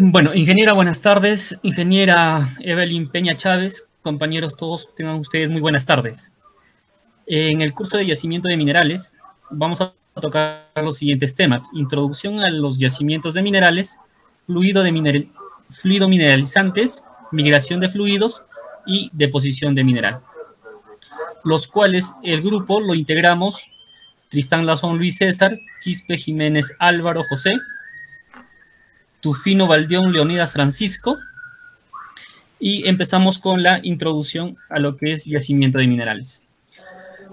Bueno, ingeniera, buenas tardes. Ingeniera Evelyn Peña Chávez, compañeros todos, tengan ustedes muy buenas tardes. En el curso de yacimiento de minerales vamos a tocar los siguientes temas: introducción a los yacimientos de minerales, fluido mineralizantes, migración de fluidos y deposición de mineral, los cuales el grupo lo integramos Tristán Lazón Luis César, Quispe Jiménez Álvaro José, Tufino Valdeón Leonidas Francisco. Y empezamos con la introducción a lo que es yacimiento de minerales.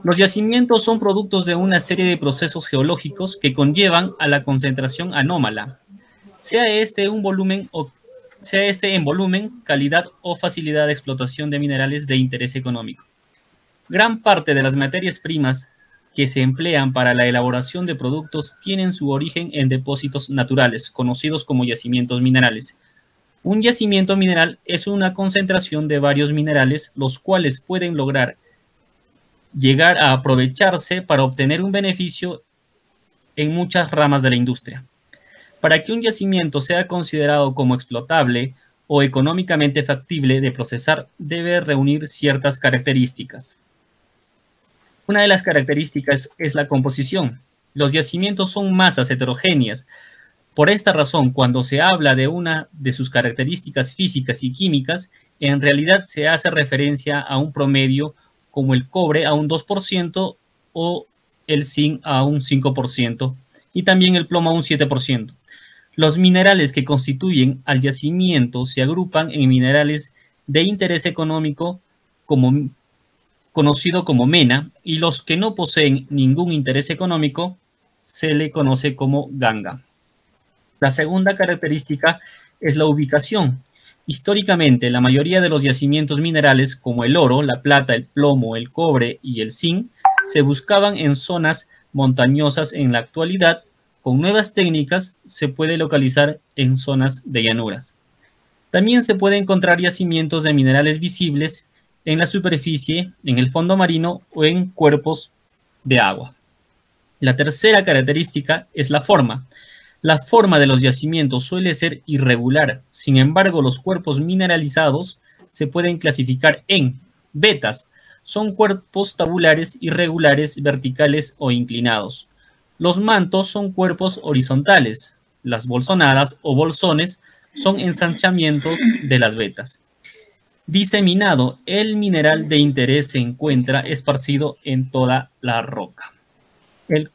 Los yacimientos son productos de una serie de procesos geológicos que conllevan a la concentración anómala, sea este en volumen, calidad o facilidad de explotación de minerales de interés económico. Gran parte de las materias primas que se emplean para la elaboración de productos tienen su origen en depósitos naturales, conocidos como yacimientos minerales. Un yacimiento mineral es una concentración de varios minerales, los cuales pueden lograr llegar a aprovecharse para obtener un beneficio en muchas ramas de la industria. Para que un yacimiento sea considerado como explotable o económicamente factible de procesar, debe reunir ciertas características. Una de las características es la composición. Los yacimientos son masas heterogéneas. Por esta razón, cuando se habla de una de sus características físicas y químicas, en realidad se hace referencia a un promedio como el cobre a un 2% o el zinc a un 5% y también el plomo a un 7%. Los minerales que constituyen al yacimiento se agrupan en minerales de interés económico conocido como mena, y los que no poseen ningún interés económico se le conoce como ganga. La segunda característica es la ubicación. Históricamente, la mayoría de los yacimientos minerales, como el oro, la plata, el plomo, el cobre y el zinc, se buscaban en zonas montañosas. En la actualidad, con nuevas técnicas, se puede localizar en zonas de llanuras. También se puede encontrar yacimientos de minerales visibles en la superficie, en el fondo marino o en cuerpos de agua. La tercera característica es la forma. La forma de los yacimientos suele ser irregular. Sin embargo, los cuerpos mineralizados se pueden clasificar en vetas. Son cuerpos tabulares, irregulares, verticales o inclinados. Los mantos son cuerpos horizontales. Las bolsonadas o bolsones son ensanchamientos de las vetas. Diseminado, el mineral de interés se encuentra esparcido en toda la roca.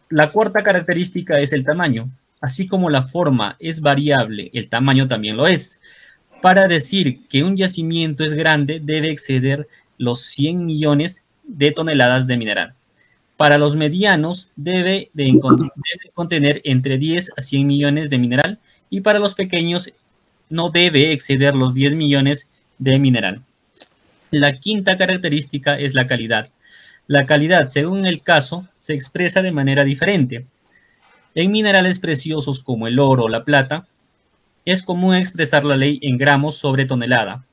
La cuarta característica es el tamaño. Así como la forma es variable, el tamaño también lo es. Para decir que un yacimiento es grande, debe exceder los 100 millones de toneladas de mineral. Para los medianos, debe contener entre 10 a 100 millones de mineral, y para los pequeños no debe exceder los 10 millones de mineral. La quinta característica es la calidad. La calidad, según el caso, se expresa de manera diferente. En minerales preciosos como el oro o la plata, es común expresar la ley en gramos sobre tonelada,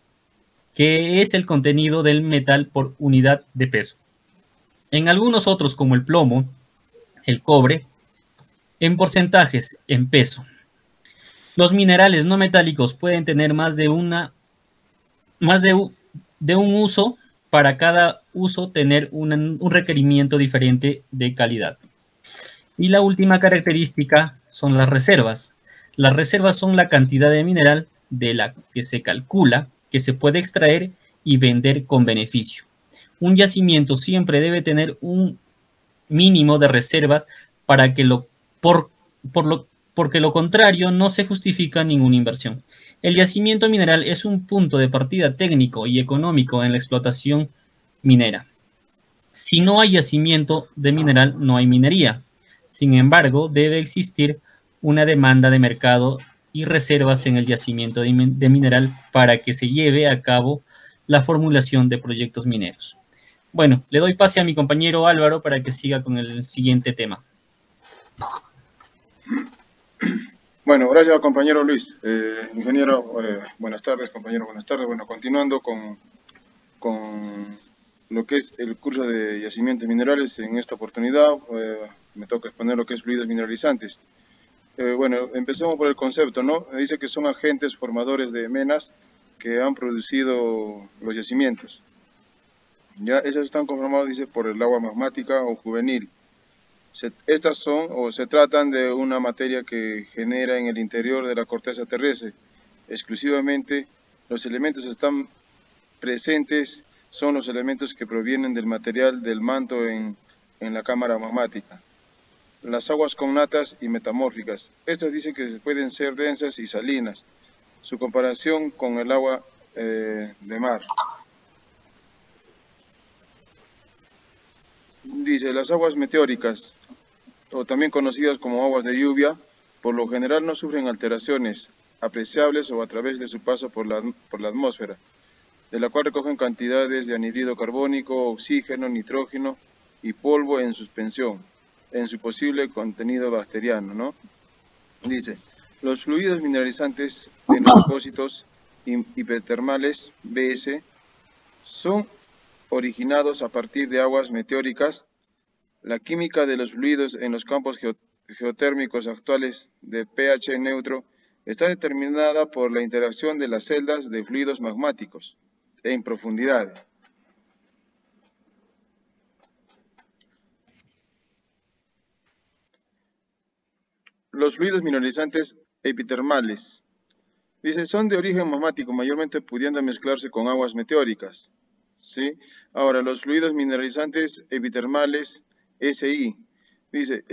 que es el contenido del metal por unidad de peso. En algunos otros, como el plomo, el cobre, en porcentajes, en peso. Los minerales no metálicos pueden tener más de un uso. Para cada uso tener un requerimiento diferente de calidad. Y la última característica son las reservas. Las reservas son la cantidad de mineral de la que se calcula que se puede extraer y vender con beneficio. Un yacimiento siempre debe tener un mínimo de reservas para que porque lo contrario no se justifica ninguna inversión. El yacimiento mineral es un punto de partida técnico y económico en la explotación minera. Si no hay yacimiento de mineral, no hay minería. Sin embargo, debe existir una demanda de mercado y reservas en el yacimiento de mineral para que se lleve a cabo la formulación de proyectos mineros. Bueno, le doy pase a mi compañero Álvaro para que siga con el siguiente tema. Bueno, gracias compañero Luis. Ingeniero, buenas tardes, compañero, buenas tardes. Bueno, continuando con lo que es el curso de yacimientos minerales, en esta oportunidad me toca exponer lo que es fluidos mineralizantes. Bueno, empecemos por el concepto, ¿no? Dice que son agentes formadores de menas que han producido los yacimientos. Ya, esos están conformados, dice, por el agua magmática o juvenil. Estas son o se tratan de una materia que genera en el interior de la corteza terrestre. Exclusivamente los elementos están presentes, son los elementos que provienen del material del manto en la cámara magmática. Las aguas connatas y metamórficas. Estas dicen que pueden ser densas y salinas. Su comparación con el agua de mar. Dice, las aguas meteóricas, o también conocidas como aguas de lluvia, por lo general no sufren alteraciones apreciables o a través de su paso por la atmósfera, de la cual recogen cantidades de anhídrido carbónico, oxígeno, nitrógeno y polvo en suspensión, en su posible contenido bacteriano, ¿no? Dice, los fluidos mineralizantes en los depósitos hipertermales BS son originados a partir de aguas meteóricas. La química de los fluidos en los campos geotérmicos actuales de pH neutro está determinada por la interacción de las celdas de fluidos magmáticos en profundidades. Los fluidos mineralizantes epitermales, dice, son de origen magmático, mayormente pudiendo mezclarse con aguas meteóricas, ¿sí? Ahora, los fluidos mineralizantes epitermales, SI, dice,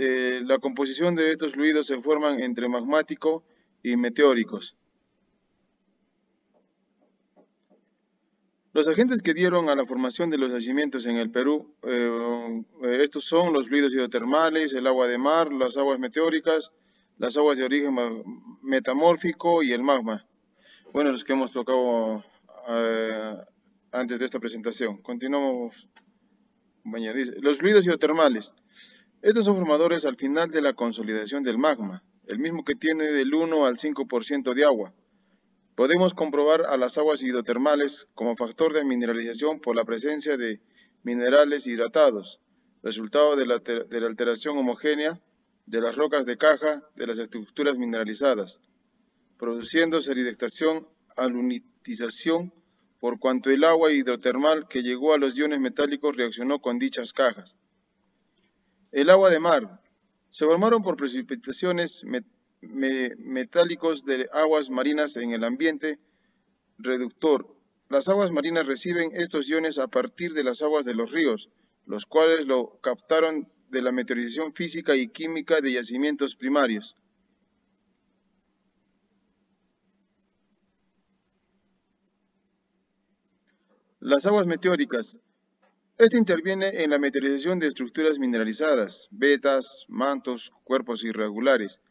la composición de estos fluidos se forman entre magmático y meteóricos. Los agentes que dieron a la formación de los yacimientos en el Perú, estos son los fluidos hidrotermales, el agua de mar, las aguas meteóricas, las aguas de origen metamórfico y el magma. Bueno, los que hemos tocado antes de esta presentación. Continuamos, compañero. Dice, los fluidos hidrotermales. Estos son formadores al final de la consolidación del magma, el mismo que tiene del 1 al 5% de agua. Podemos comprobar a las aguas hidrotermales como factor de mineralización por la presencia de minerales hidratados, resultado de la alteración homogénea de las rocas de caja de las estructuras mineralizadas, produciendo sedimentación, alunitización, por cuanto el agua hidrotermal que llegó a los iones metálicos reaccionó con dichas cajas. El agua de mar. Se formaron por precipitaciones metálicos de aguas marinas en el ambiente reductor. Las aguas marinas reciben estos iones a partir de las aguas de los ríos, los cuales lo captaron de la meteorización física y química de yacimientos primarios. Las aguas meteóricas. Esto interviene en la meteorización de estructuras mineralizadas, vetas, mantos, cuerpos irregulares.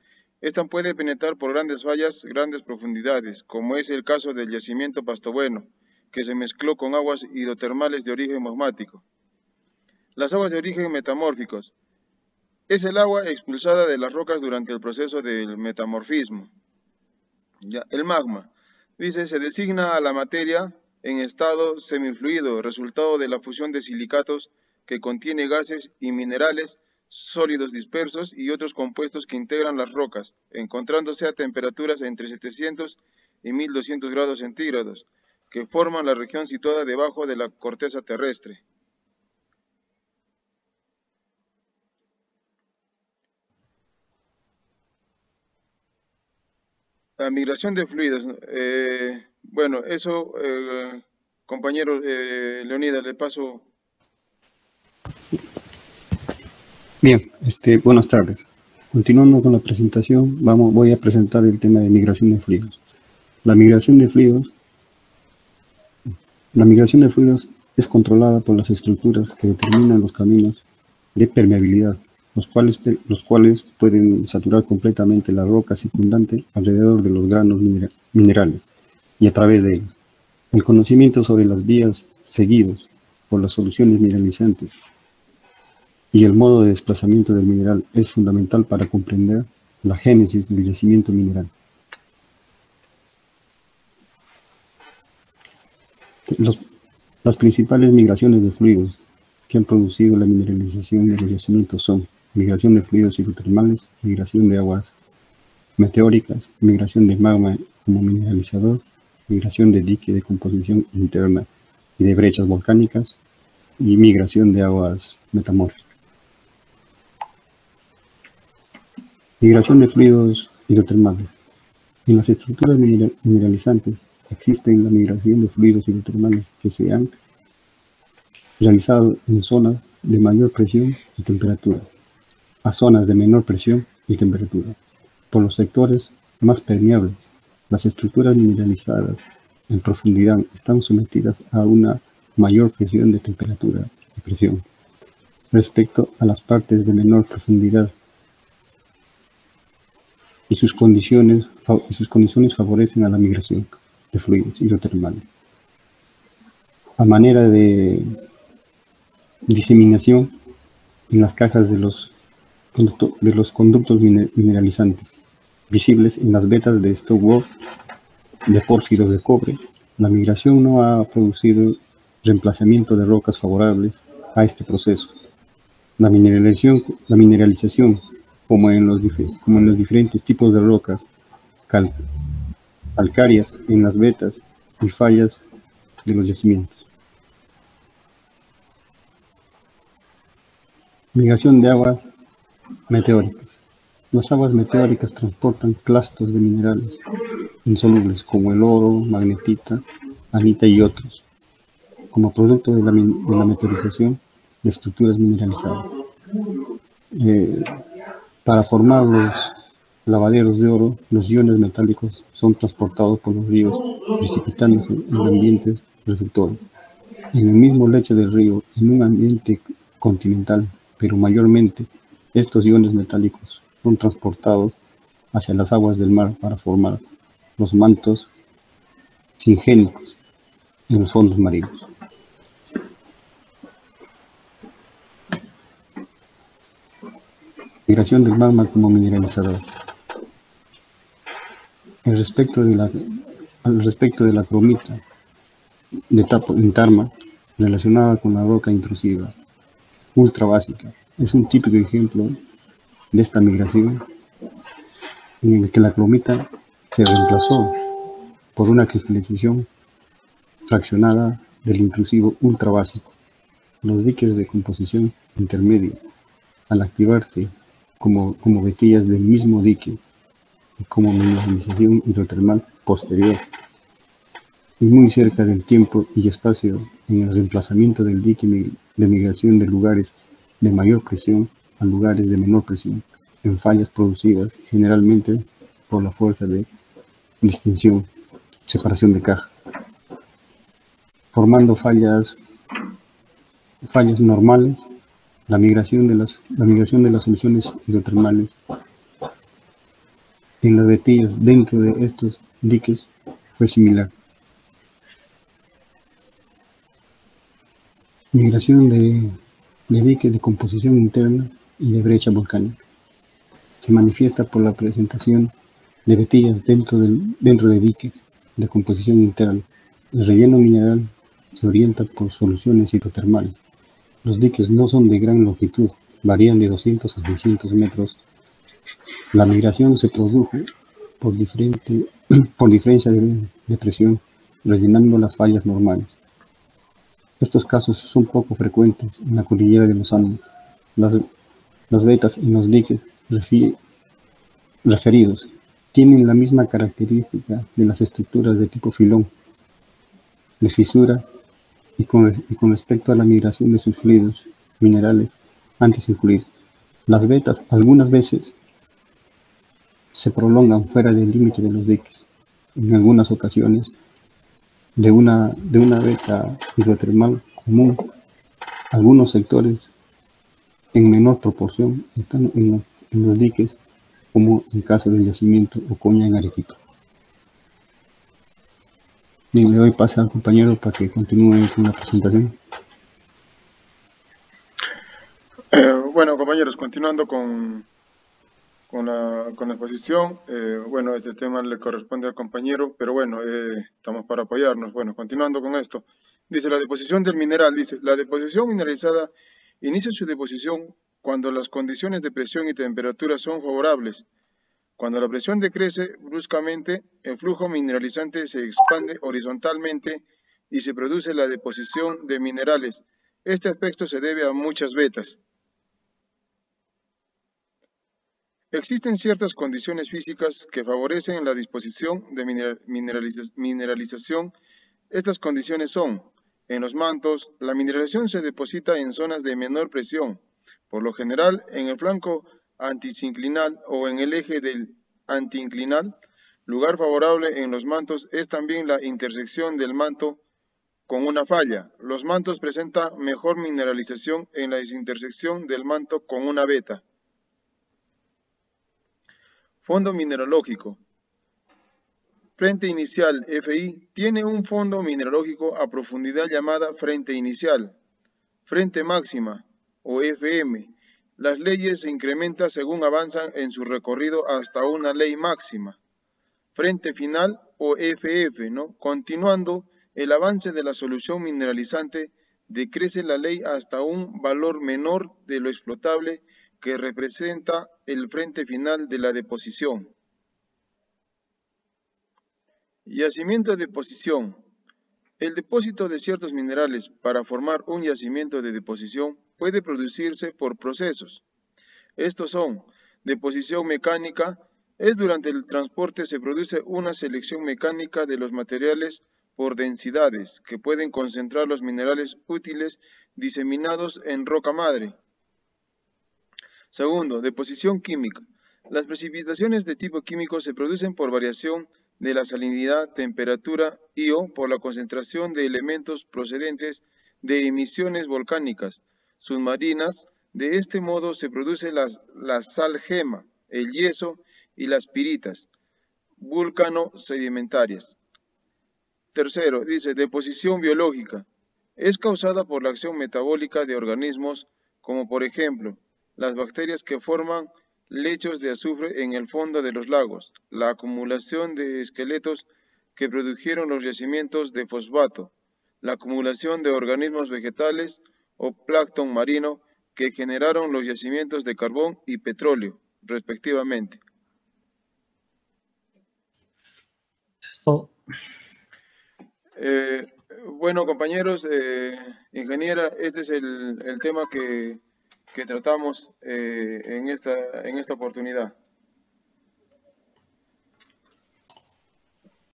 Esta puede penetrar por grandes fallas, grandes profundidades, como es el caso del yacimiento Pasto Bueno, que se mezcló con aguas hidrotermales de origen magmático. Las aguas de origen metamórficos. Es el agua expulsada de las rocas durante el proceso del metamorfismo. Ya, el magma. Dice, se designa a la materia en estado semifluido, resultado de la fusión de silicatos que contiene gases y minerales sólidos dispersos y otros compuestos que integran las rocas, encontrándose a temperaturas entre 700 y 1200 grados centígrados, que forman la región situada debajo de la corteza terrestre. La migración de fluidos. Bueno, eso, compañero Leonidas, le paso. Bien, buenas tardes. Continuando con la presentación, voy a presentar el tema de migración de fluidos. La migración de fluidos es controlada por las estructuras que determinan los caminos de permeabilidad, los cuales pueden saturar completamente la roca circundante alrededor de los granos minerales y a través de ellos. El conocimiento sobre las vías seguidos por las soluciones mineralizantes y el modo de desplazamiento del mineral es fundamental para comprender la génesis del yacimiento mineral. Las principales migraciones de fluidos que han producido la mineralización de los yacimientos son migración de fluidos hidrotermales, migración de aguas meteóricas, migración de magma como mineralizador, migración de dique de composición interna y de brechas volcánicas, y migración de aguas metamórficas. Migración de fluidos hidrotermales. En las estructuras mineralizantes existen la migración de fluidos hidrotermales que se han realizado en zonas de mayor presión y temperatura a zonas de menor presión y temperatura. Por los sectores más permeables, las estructuras mineralizadas en profundidad están sometidas a una mayor presión de temperatura y presión respecto a las partes de menor profundidad, y sus condiciones favorecen a la migración de fluidos hidrotermales. A manera de diseminación en las cajas de los conductos mineralizantes, visibles en las vetas de Stokes de pórfidos de cobre, la migración no ha producido reemplazamiento de rocas favorables a este proceso. La mineralización, como en los diferentes tipos de rocas calcáreas en las vetas y fallas de los yacimientos. Migración de aguas meteóricas. Las aguas meteóricas transportan clastos de minerales insolubles como el oro, magnetita, anita y otros, como producto de la meteorización de estructuras mineralizadas. Para formar los lavaderos de oro, los iones metálicos son transportados por los ríos, precipitándose en ambientes receptores. En el mismo lecho del río, en un ambiente continental, pero mayormente, estos iones metálicos son transportados hacia las aguas del mar para formar los mantos singénicos en los fondos marinos. Migración del magma como mineralizador. Al respecto de la cromita en Tarma, relacionada con la roca intrusiva ultra básica, es un típico ejemplo de esta migración en el que la cromita se reemplazó por una cristalización fraccionada del intrusivo ultra básico. Los diques de composición intermedia, al activarse como vetillas del mismo dique y como mineralización hidrotermal posterior, y muy cerca del tiempo y espacio en el reemplazamiento del dique de migración de lugares de mayor presión a lugares de menor presión, en fallas producidas generalmente por la fuerza de distinción, separación de caja, formando fallas normales. La migración de las soluciones hidrotermales en las vetillas dentro de estos diques fue similar. Migración de diques de composición interna y de brecha volcánica. Se manifiesta por la presentación de vetillas dentro de diques de composición interna. El relleno mineral se orienta por soluciones hidrotermales. Los diques no son de gran longitud, varían de 200 a 600 metros. La migración se produjo por diferencia de presión, rellenando las fallas normales. Estos casos son poco frecuentes en la cordillera de los Andes. Las vetas en los diques referidos tienen la misma característica de las estructuras de tipo filón, de fisura, y con respecto a la migración de sus fluidos minerales antes incluidos. Las vetas algunas veces se prolongan fuera del límite de los diques. En algunas ocasiones, de una veta hidrotermal común, algunos sectores en menor proporción están en los diques, como en caso del yacimiento Ocoña en Arequipa. Bien, le doy paso al compañero para que continúe con la presentación. Bueno, compañeros, continuando con la exposición. Bueno, este tema le corresponde al compañero, pero bueno, estamos para apoyarnos. Bueno, continuando con esto. Dice, la deposición del mineral. Dice, la deposición mineralizada inicia su deposición cuando las condiciones de presión y temperatura son favorables Cuando la presión decrece bruscamente, el flujo mineralizante se expande horizontalmente y se produce la deposición de minerales. Este aspecto se debe a muchas vetas. Existen ciertas condiciones físicas que favorecen la disposición de mineralización. Estas condiciones son: en los mantos, la mineralización se deposita en zonas de menor presión, por lo general en el flanco antisinclinal o en el eje del antiinclinal. Lugar favorable en los mantos es también la intersección del manto con una falla. Los mantos presentan mejor mineralización en la intersección del manto con una veta. Fondo mineralógico. Frente inicial, FI, tiene un fondo mineralógico a profundidad llamada frente inicial. Frente máxima, o FM. Las leyes se incrementan según avanzan en su recorrido hasta una ley máxima. Frente final, o FF, ¿no? Continuando el avance de la solución mineralizante, decrece la ley hasta un valor menor de lo explotable que representa el frente final de la deposición. Yacimiento de deposición. El depósito de ciertos minerales para formar un yacimiento de deposición puede producirse por procesos. Estos son: deposición mecánica. Es durante el transporte se produce una selección mecánica de los materiales por densidades que pueden concentrar los minerales útiles diseminados en roca madre. Segundo, deposición química. Las precipitaciones de tipo químico se producen por variación de la salinidad, temperatura y/o por la concentración de elementos procedentes de emisiones volcánicas submarinas. De este modo se produce la sal gema, el yeso y las piritas vulcano-sedimentarias. Tercero, dice deposición biológica. Es causada por la acción metabólica de organismos como por ejemplo las bacterias que forman lechos de azufre en el fondo de los lagos, la acumulación de esqueletos que produjeron los yacimientos de fosfato, la acumulación de organismos vegetales o plancton marino que generaron los yacimientos de carbón y petróleo, respectivamente. Bueno, compañeros, ingeniera, este es el tema que tratamos en esta oportunidad.